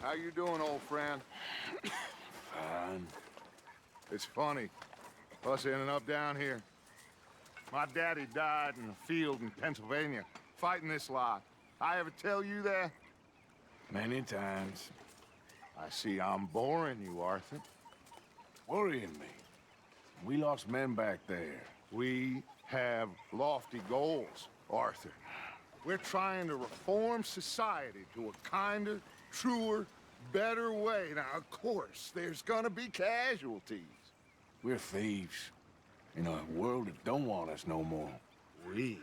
How you doing, old friend? Fine. It's funny, us ending up down here. My daddy died in a field in Pennsylvania, fighting this lot. I ever tell you that? Many times. I see I'm boring you, Arthur. Worrying me. We lost men back there. We have lofty goals, Arthur. We're trying to reform society to a kinder, truer, better way. Now, of course, there's gonna be casualties. We're thieves. In a world that don't want us no more. We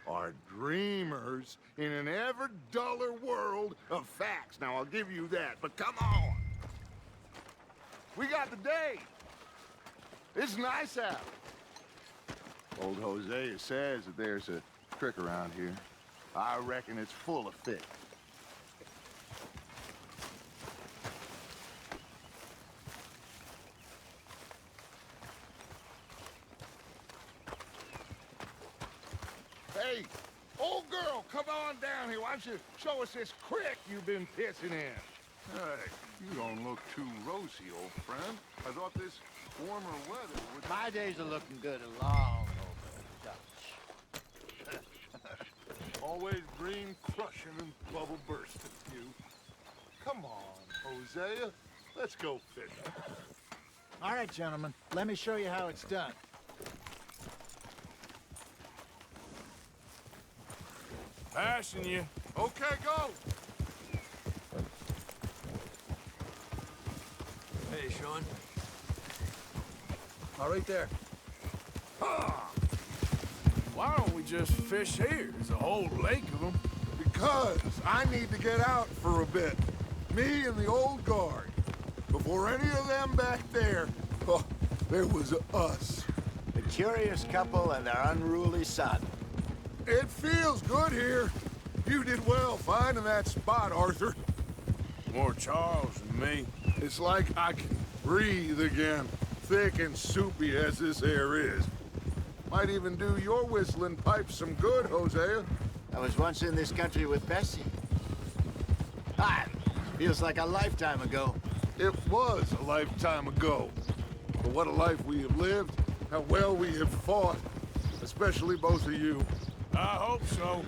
are dreamers in an ever duller world of facts. Now, I'll give you that, but come on. We got the day. It's nice out. Old Hosea says that there's a trick around here. I reckon it's full of fish. Hey, old girl, come on down here. Why don't you show us this creek you've been pissing in? Hey, you don't look too rosy, old friend. I thought this warmer weather would... My days are looking good along over Dutch. Always dream crushing and bubble bursting, you. Come on, Hosea. Let's go fishing. All right, gentlemen, let me show you how it's done. Passing you. Okay, go. Hey, Sean. All right there. Why don't we just fish here? There's a whole lake of them. Because I need to get out for a bit. Me and the old guard. Before any of them back there, oh, there was us. The curious couple and their unruly son. It feels good here. You did well finding that spot, Arthur. More Charles than me. It's like I can breathe again, thick and soupy as this air is. Might even do your whistling pipes some good, Hosea. I was once in this country with Bessie. Ah, feels like a lifetime ago. It was a lifetime ago. But what a life we have lived, how well we have fought, especially both of you. I hope so.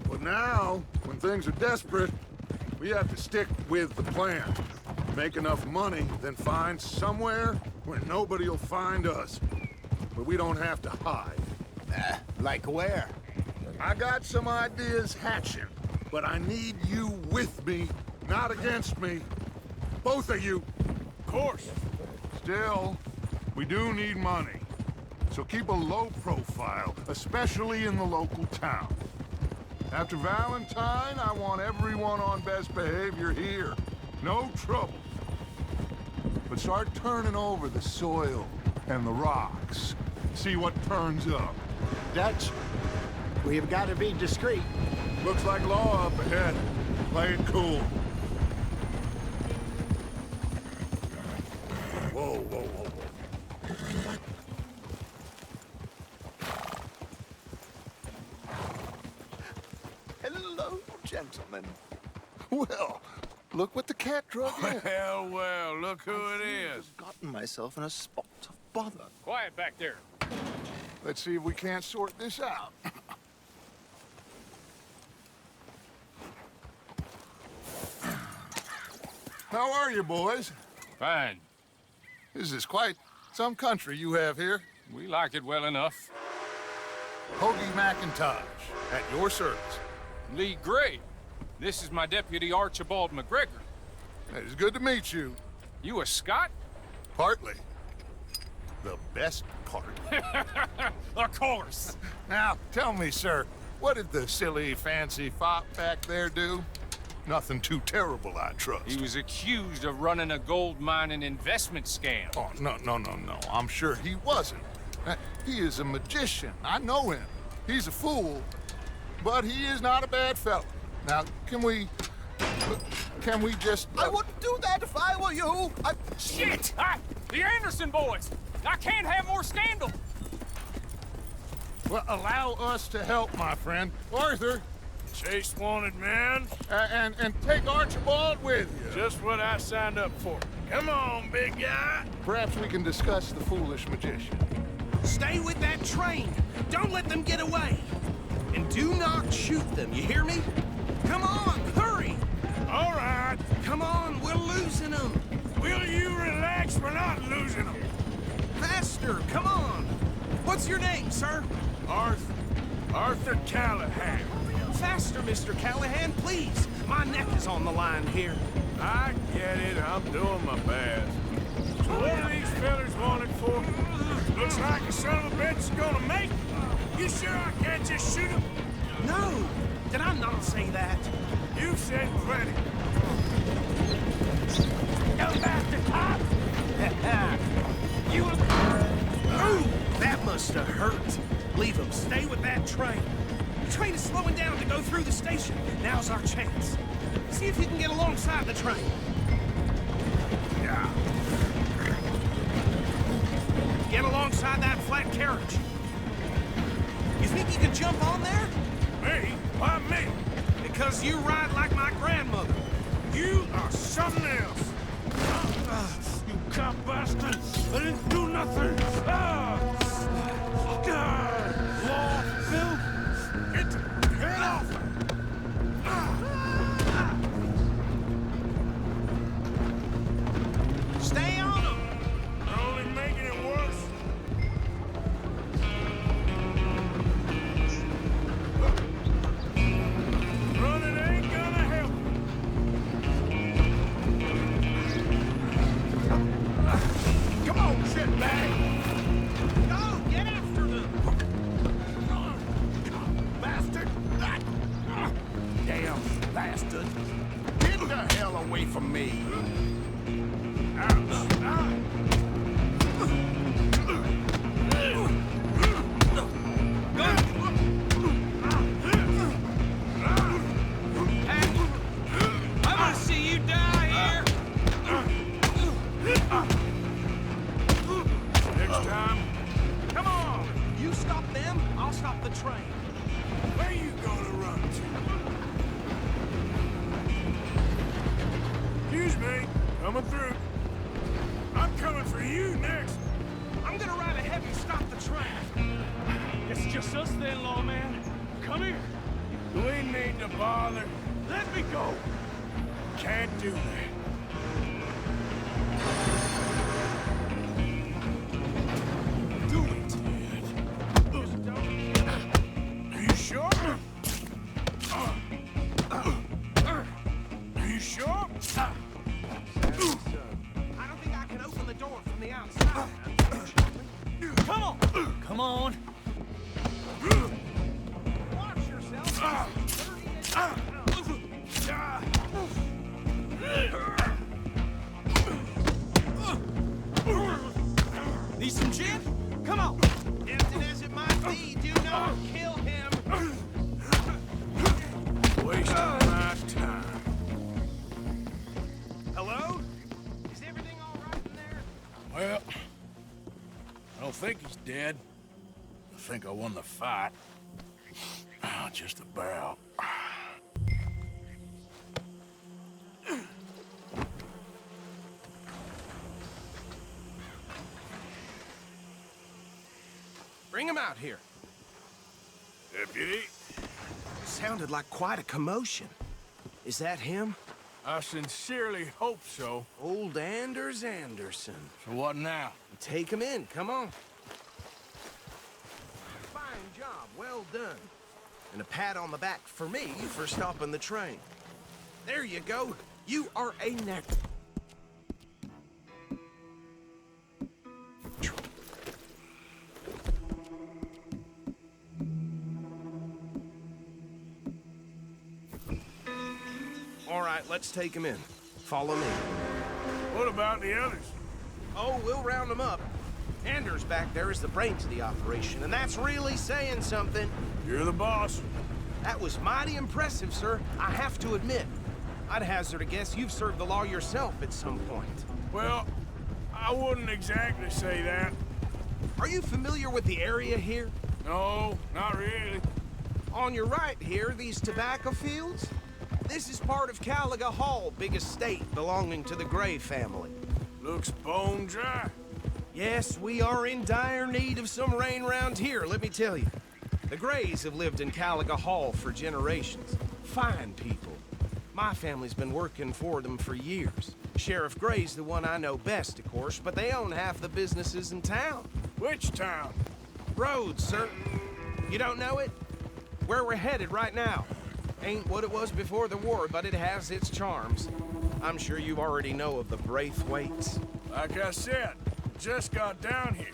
But now, when things are desperate, we have to stick with the plan. Make enough money, then find somewhere where nobody will find us. Where we don't have to hide. Like where? I got some ideas hatching, but I need you with me, not against me. Both of you. Of course. Still, we do need money. So keep a low profile, especially in the local town. After Valentine, I want everyone on best behavior here. No trouble. But start turning over the soil and the rocks. See what turns up. Dutch, we've got to be discreet. Looks like law up ahead. Play it cool. Whoa, whoa, whoa, whoa. Hello, gentlemen. Well, look what the cat drug in. Well, look who it is. I've gotten myself in a spot of bother. Quiet back there. Let's see if we can't sort this out. How are you, boys? Fine. This is quite some country you have here. We like it well enough. Hoagie McIntosh, at your service. Lee Gray. This is my deputy Archibald McGregor. It is good to meet you. You a Scot? Partly. The best part. Of course. Now, tell me, sir, what did the silly, fancy fop back there do? Nothing too terrible, I trust. He was accused of running a gold mining investment scam. Oh, no. I'm sure he wasn't. He is a magician. I know him. He's a fool, but he is not a bad fellow. Now, can we just... I wouldn't do that if I were you. Shit! The Anderson boys! I can't have more scandal! Well, allow us to help, my friend. Arthur, Chase wanted man. And take Archibald with you. Just what I signed up for. Come on, big guy. Perhaps we can discuss the foolish magician. Stay with that train. Don't let them get away. And do not shoot them, you hear me? Come on, hurry! All right. Come on, we're losing them. Will you relax? We're not losing them. Faster, come on. What's your name, sir? Arthur Callahan. Faster, Mr. Callahan, please. My neck is on the line here. I get it. I'm doing my best. So what are these fellas wanted for? Looks like a son of a bitch is gonna make it. You sure I can't just shoot him? No, did I not say that? You've said plenty. Go back to top! You... Ooh, that must have hurt. Leave him. Stay with that train. The train is slowing down to go through the station. Now's our chance. See if you can get alongside the train. Yeah. Get alongside that flat carriage. You think you can jump on there? Me? Why me? Because you ride like my grandmother. You are something else. You cop bastard! I didn't do nothing! Law, Phil! Get off! Stay on them! You're only making it worse. Running ain't gonna help. Come on, shitbag! Go! Get after them! Bastard! Damn bastard! Get the hell away from me! I want to see you die here! Next time, Come on! You stop them, I'll stop the train. where you gonna run to? Excuse me, coming through. I'm coming for you next. I'm gonna ride ahead and stop the train. It's just us then, lawman. Come here. Do we need to bother? Let me go. Can't do that. Do it! Are you sure? Are you sure? I don't think I can open the door from the outside, unfortunately. Come on. Come on. Watch yourself! Need some gin? Come on! Tempting as it might be, do not kill him! Wasting my time. Hello? Is everything all right in there? Well, I don't think he's dead. I think I won the fight. Just about. Bring him out here. Deputy, Sounded like quite a commotion. Is that him? I sincerely hope so. Old Anders Anderson. So what now? Take him in, come on. Fine job, well done. And a pat on the back for me for stopping the train. There you go. You are a neck. All right, let's take him in. Follow me. What about the others? Oh, we'll round them up. Anders back there is the brains of the operation, and that's really saying something. You're the boss. That was mighty impressive, sir. I have to admit. I'd hazard a guess you've served the law yourself at some point. Well, I wouldn't exactly say that. Are you familiar with the area here? No, not really. On your right here, these tobacco fields. This is part of Caliga Hall, big estate belonging to the Gray family. Looks bone dry. Yes, we are in dire need of some rain round here, let me tell you. The Grays have lived in Caliga Hall for generations. Fine people. My family's been working for them for years. Sheriff Gray's the one I know best, of course, but they own half the businesses in town. Which town? Rhodes, sir. You don't know it? Where we're headed right now. Ain't what it was before the war, but it has its charms. I'm sure you already know of the Braithwaites. Like I said, just got down here.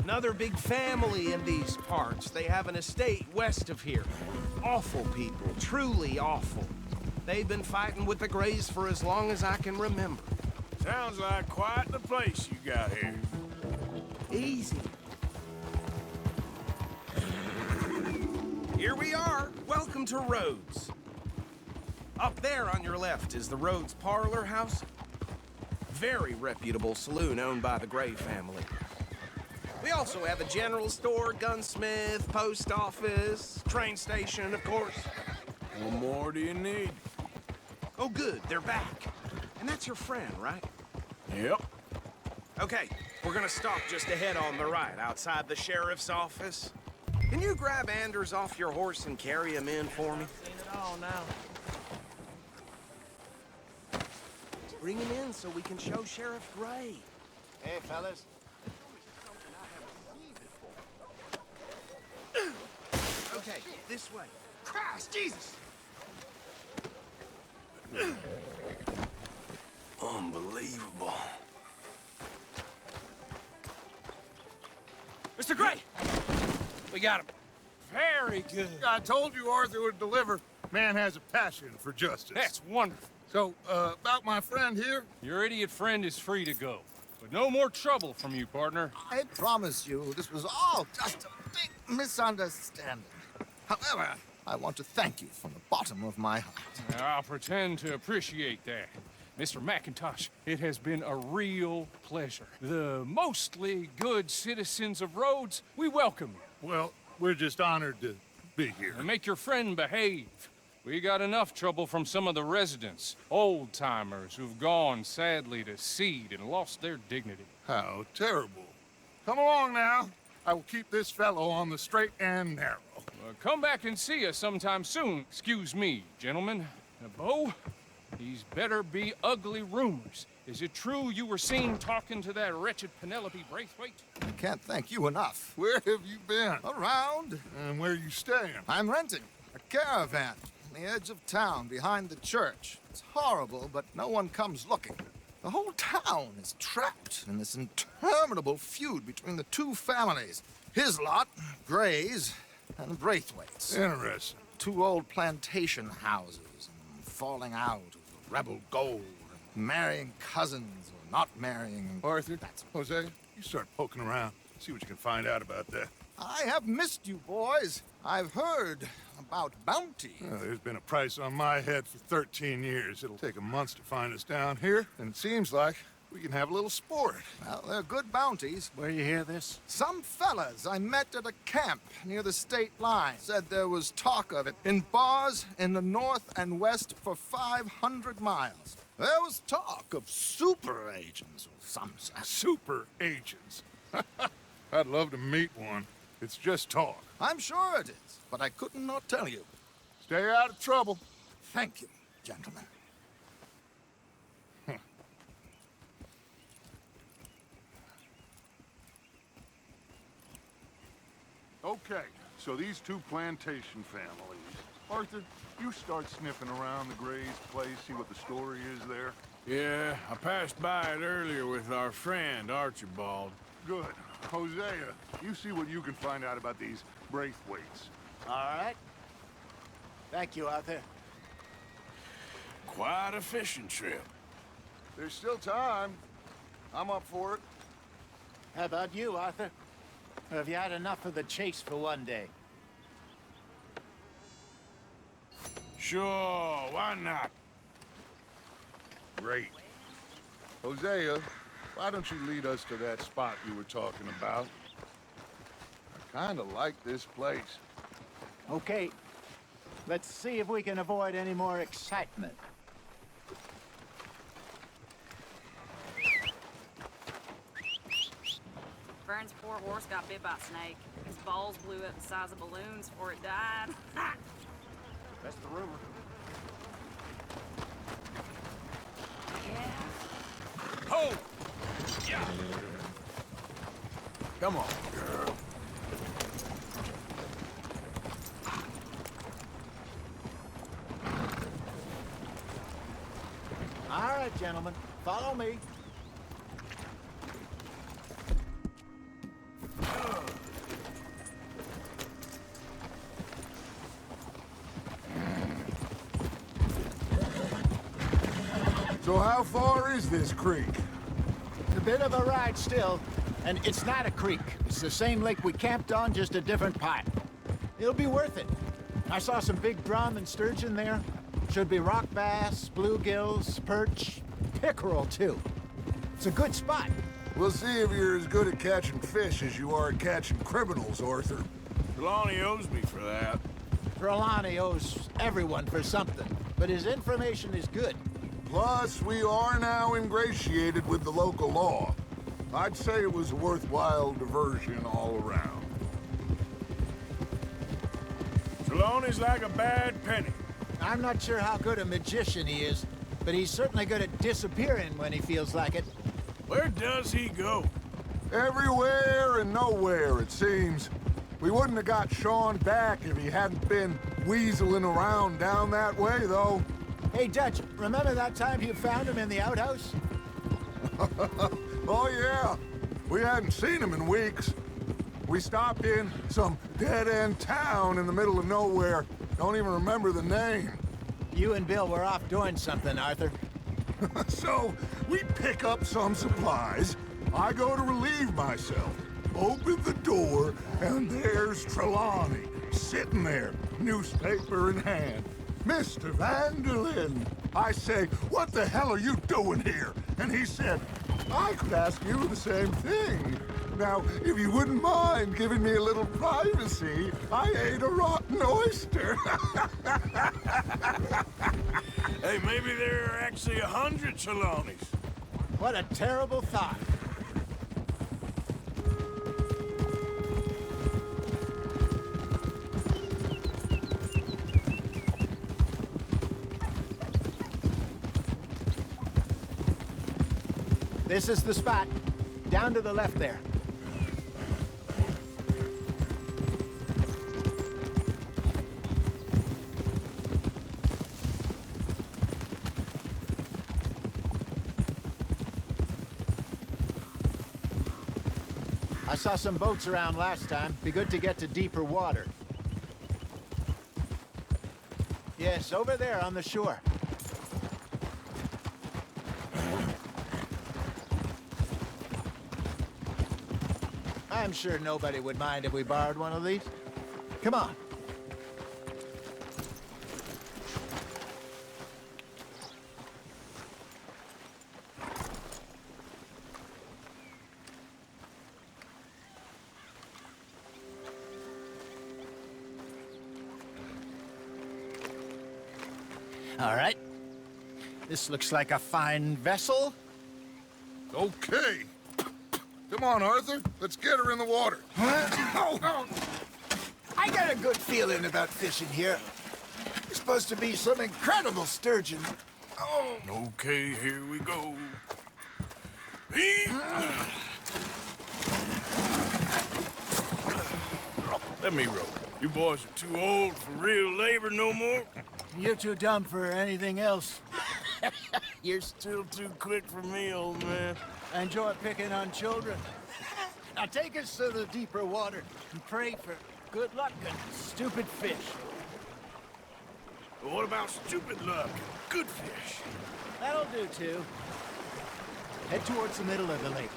Another big family in these parts. They have an estate west of here. Awful people, truly awful. They've been fighting with the Grays for as long as I can remember. Sounds like quite the place you got here. Easy. Here we are. Welcome to Rhodes. Up there on your left is the Rhodes Parlor House. Very reputable saloon owned by the Gray family. We also have a general store, gunsmith, post office, train station, of course. What more do you need? Oh, good, they're back. And that's your friend, right? Yep. Okay, we're gonna stop just ahead on the right, outside the sheriff's office. Can you grab Anders off your horse and carry him in for me? Bring him in so we can show Sheriff Gray. Hey, fellas. Okay, this way. Christ, Jesus! Unbelievable. Mr. Gray! We got him. Very good. I told you Arthur would deliver. Man has a passion for justice. That's wonderful. So, about my friend here? Your idiot friend is free to go. But no more trouble from you, partner. I promise you, this was all just a big misunderstanding. However, I want to thank you from the bottom of my heart. I'll pretend to appreciate that. Mr. McIntosh, it has been a real pleasure. The mostly good citizens of Rhodes, we welcome you. Well, we're just honored to be here. And make your friend behave. We got enough trouble from some of the residents, old-timers who've gone, sadly, to seed and lost their dignity. How terrible. Come along now. I will keep this fellow on the straight and narrow. Come back and see us sometime soon. Excuse me, gentlemen. Bo, these better be ugly rumors. Is it true you were seen talking to that wretched Penelope Braithwaite? I can't thank you enough. Where have you been? Around, And where you staying? I'm renting a caravan on the edge of town behind the church. It's horrible, but no one comes looking. The whole town is trapped in this interminable feud between the two families. His lot, Gray's, and Braithwaite's. Interesting. Two old plantation houses, and falling out of rebel gold, and marrying cousins or not marrying. Arthur, Hosea, you start poking around. See what you can find out about that. I have missed you, boys. I've heard about bounty. Well, there's been a price on my head for 13 years. It'll take 'em months to find us down here, and it seems like we can have a little sport. Well, they're good bounties. Where you hear this? Some fellas I met at a camp near the state line said there was talk of it in bars in the north and west for 500 miles. There was talk of super agents of some sort. Super agents. I'd love to meet one. It's just talk. I'm sure it is, but I couldn't not tell you. Stay out of trouble. Thank you, gentlemen. Okay, so these two plantation families. Arthur, you start sniffing around the Gray's place, see what the story is there. Yeah, I passed by it earlier with our friend, Archibald. Good. Hosea, you see what you can find out about these Braithwaites. All right. Thank you, Arthur. Quite a fishing trip. There's still time. I'm up for it. How about you, Arthur? Or have you had enough of the chase for one day? Sure, why not? Great. Hosea, why don't you lead us to that spot you were talking about? I kind of like this place. Okay, Let's see if we can avoid any more excitement. Vern's poor horse got bit by a snake. His balls blew up the size of balloons before it died. That's the rumor. Yeah. Ho! Yeah! Come on, girl. All right, gentlemen, follow me. So how far is this creek? It's a bit of a ride still, and it's not a creek. It's the same lake we camped on, just a different part. It'll be worth it. I saw some big drum and sturgeon there. Should be rock bass, bluegills, perch, pickerel too. It's a good spot. We'll see if you're as good at catching fish as you are at catching criminals, Arthur. Trelawney owes me for that. Trelawney owes everyone for something, but his information is good. Plus, we are now ingratiated with the local law. I'd say it was a worthwhile diversion all around. Trelawney's like a bad penny. I'm not sure how good a magician he is, but he's certainly good at disappearing when he feels like it. Where does he go? Everywhere and nowhere, it seems. We wouldn't have got Sean back if he hadn't been weaseling around down that way, though. Hey, Dutch, remember that time you found him in the outhouse? Oh, yeah. We hadn't seen him in weeks. We stopped in some dead-end town in the middle of nowhere. Don't even remember the name. You and Bill were off doing something, Arthur. So, we pick up some supplies. I go to relieve myself. Open the door, and there's Trelawney, sitting there, newspaper in hand. Mr. Vanderlyn. I say, what the hell are you doing here? And he said, I could ask you the same thing. Now, if you wouldn't mind giving me a little privacy, I ate a rotten oyster. Hey, maybe there are actually 100 Trelawneys. What a terrible thought. This is the spot. Down to the left there. I saw some boats around last time. Be good to get to deeper water. Yes, over there on the shore. I'm sure nobody would mind if we borrowed one of these. Come on. All right. This looks like a fine vessel. Okay. Come on, Arthur. Let's get her in the water. I got a good feeling about fishing here. It's supposed to be some incredible sturgeon. Oh. Okay, here we go. Let me row. You boys are too old for real labor no more. You're too dumb for anything else. You're still too quick for me, old man. I enjoy picking on children. Now take us to the deeper water and pray for good luck and stupid fish. But what about stupid luck? Good fish. That'll do, too. Head towards the middle of the lake.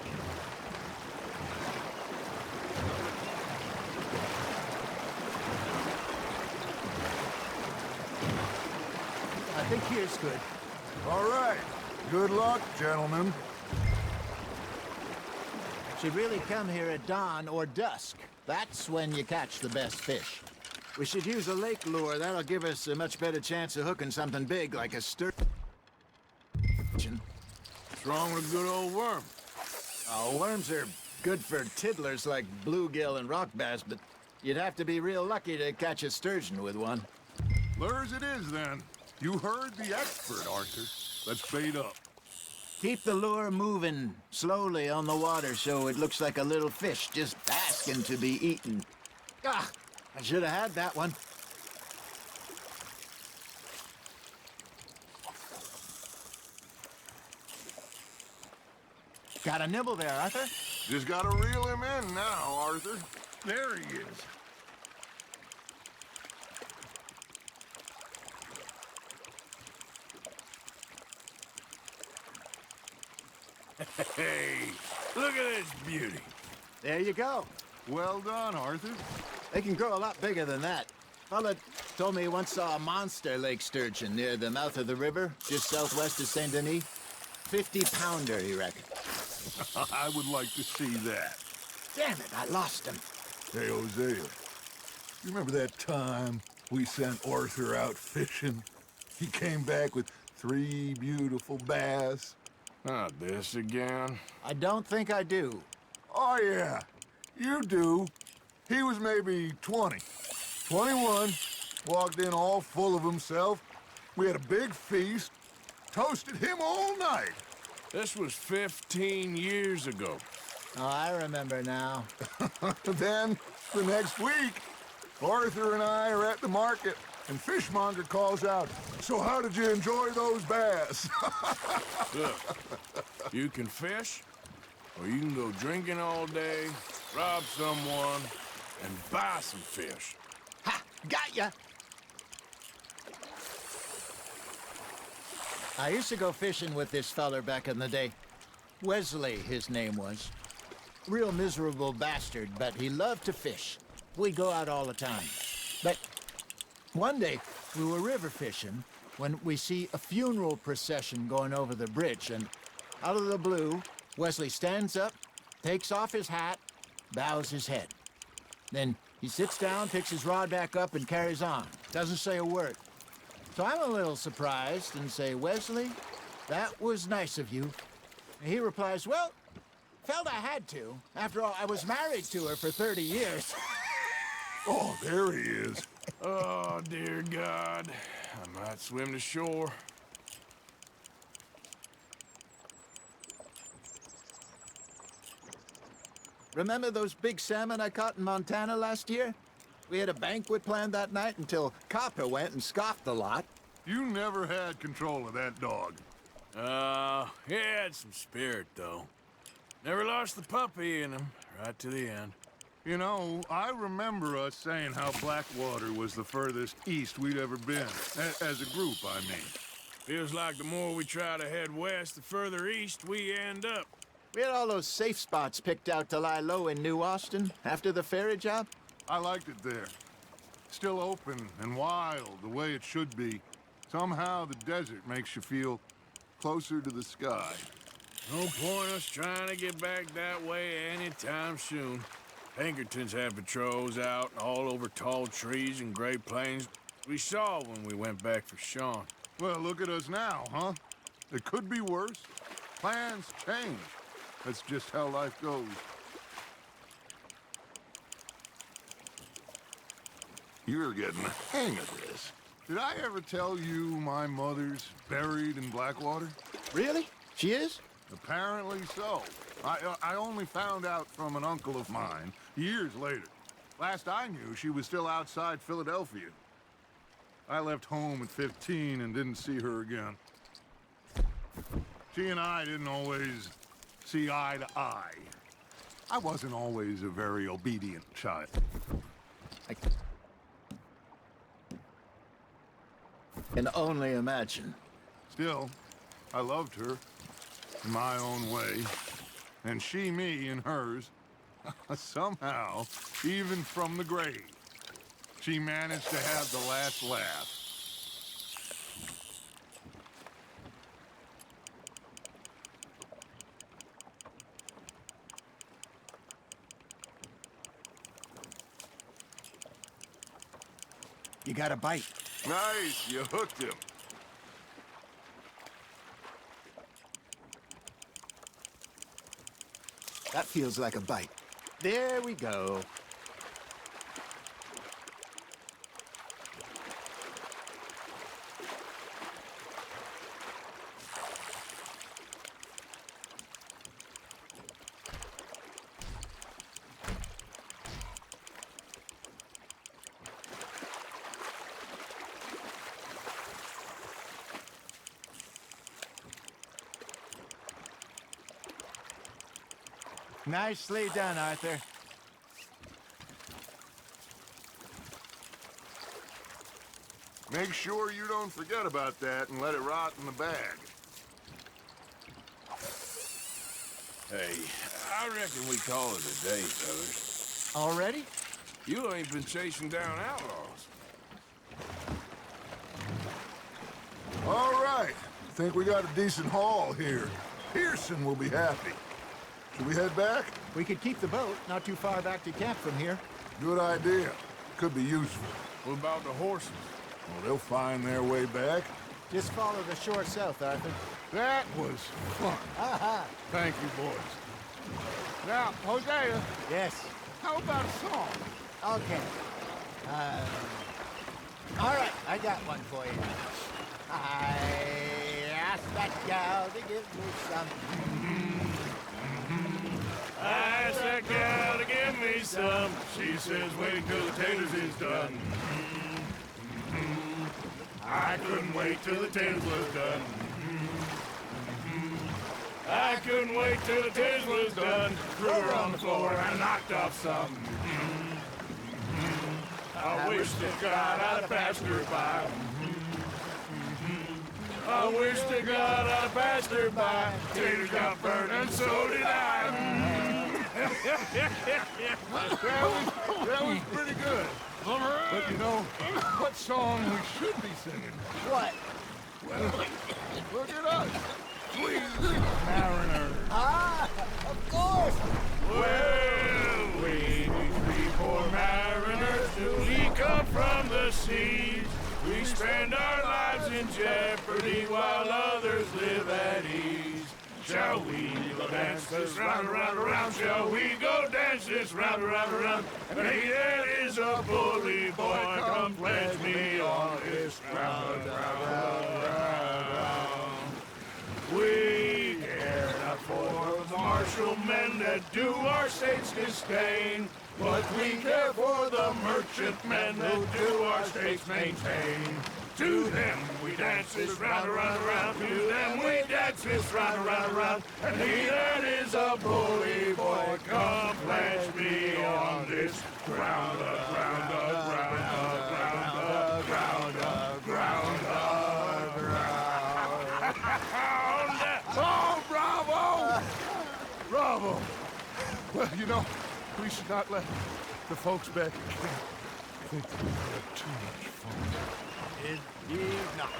I think here's good. All right. Good luck, gentlemen. Should really come here at dawn or dusk. That's when you catch the best fish. We should use a lake lure. That'll give us a much better chance of hooking something big like a sturgeon. What's wrong with a good old worm? Oh, worms are good for tiddlers like bluegill and rock bass, but you'd have to be real lucky to catch a sturgeon with one. Lures it is, then. You heard the expert, Arthur. Let's bait up. Keep the lure moving slowly on the water so it looks like a little fish just asking to be eaten. Ah, I should have had that one. Got a nibble there, Arthur? Just gotta reel him in now, Arthur. There he is. Hey, look at this beauty. There you go. Well done, Arthur. They can grow a lot bigger than that. Fella told me he once saw a monster lake sturgeon near the mouth of the river, just southwest of Saint Denis. 50-pounder, he reckoned. I would like to see that. Damn it, I lost him. Hey, Hosea. You remember that time we sent Arthur out fishing? He came back with 3 beautiful bass. Not this again. I don't think I do. Oh, yeah. You do. He was maybe 20. 21. Walked in all full of himself. We had a big feast. Toasted him all night. This was 15 years ago. Oh, I remember now. Then, the next week, Arthur and I are at the market, and Fishmonger calls out, "So how did you enjoy those bass?" Look, you can fish, or you can go drinking all day, rob someone, and buy some fish. Ha! Got ya! I used to go fishing with this feller back in the day. Wesley, his name was. Real miserable bastard, but he loved to fish. We'd go out all the time. But one day, we were river fishing when we see a funeral procession going over the bridge, and out of the blue, Wesley stands up, takes off his hat, bows his head. Then he sits down, picks his rod back up, and carries on. Doesn't say a word. So I'm a little surprised and say, "Wesley, that was nice of you." And he replies, "Well, felt I had to. After all, I was married to her for 30 years. Oh, there he is. Oh, dear God. I might swim to shore. Remember those big salmon I caught in Montana last year? We had a banquet planned that night until Copper went and scoffed the lot. You never had control of that dog. He had some spirit, though. Never lost the puppy in him, right to the end. You know, I remember us saying how Blackwater was the furthest east we'd ever been. As a group, I mean. Feels like the more we try to head west, the further east we end up. We had all those safe spots picked out to lie low in New Austin after the ferry job. I liked it there. Still open and wild, the way it should be. Somehow the desert makes you feel closer to the sky. No point us trying to get back that way anytime soon. Pinkertons had patrols out all over tall trees and Great Plains. We saw when we went back for Sean. Well, look at us now, huh? It could be worse. Plans change. That's just how life goes. You're getting the hang of this. Did I ever tell you my mother's buried in Blackwater? Really? She is? Apparently so. I only found out from an uncle of mine years later. Last I knew, she was still outside Philadelphia. I left home at 15 and didn't see her again. She and I didn't always see eye to eye. I wasn't always a very obedient child. I can only imagine. Still, I loved her in my own way, and she me in hers. Somehow, even from the grave, she managed to have the last laugh. You got a bite. Nice, you hooked him. That feels like a bite. There we go. Nicely done, Arthur. Make sure you don't forget about that and let it rot in the bag. Hey, I reckon we call it a day, fellas. Already? You ain't been chasing down outlaws. All right. Think we got a decent haul here. Pearson will be happy. Should we head back? We could keep the boat not too far back to camp from here. Good idea. Could be useful. What about the horses? Well, they'll find their way back. Just follow the shore south, Arthur. That was fun. Aha! Thank you, boys. Now, Hosea, Yes. how about a song? Okay. All right, I got one for you. I asked that gal to give me some. I asked that gal to give me some. She says, wait till the taters is done. I couldn't wait till the taters was done. I couldn't wait till the taters was done. Threw her on the floor and knocked off some. I wish to God I'd passed her by. I wish to God I'd passed her by. Taters got burned and so did I. That was pretty good. But you know, what song we should be singing? What? Look at us. Sweet mariners. Ah, of course. Well, we three poor mariners, newly come from the seas. We spend our lives in jeopardy while others live at ease. Shall we go dance this round, around, around? Shall we go dance this round, around, around? Hey, there is a bully boy, come pledge me on this ground, We care not for the martial men that do our state's disdain, but we care for the merchant men that do our state's maintain. To them we dance this round, around, around. To them we dance this round, around, around. And he that is a bully boy, come pledge me on this ground, ground, ground, ground, ground, ground, ground, ground. Oh, bravo! Bravo! Well, you know, we should not let the folks back at camp think that we had too much fun. Indeed not.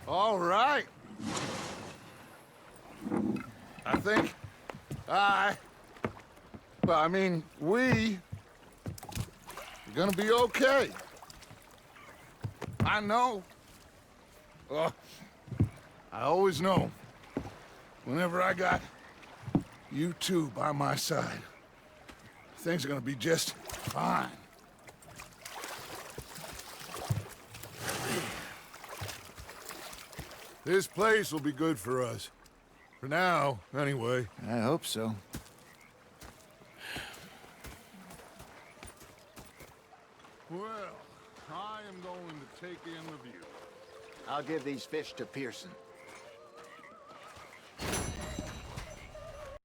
All right. I think we are gonna be okay. I know. I always know. Whenever I got you two by my side, things are gonna be just fine. This place will be good for us. For now, anyway. I hope so. Well, I am going to take in the view. I'll give these fish to Pearson.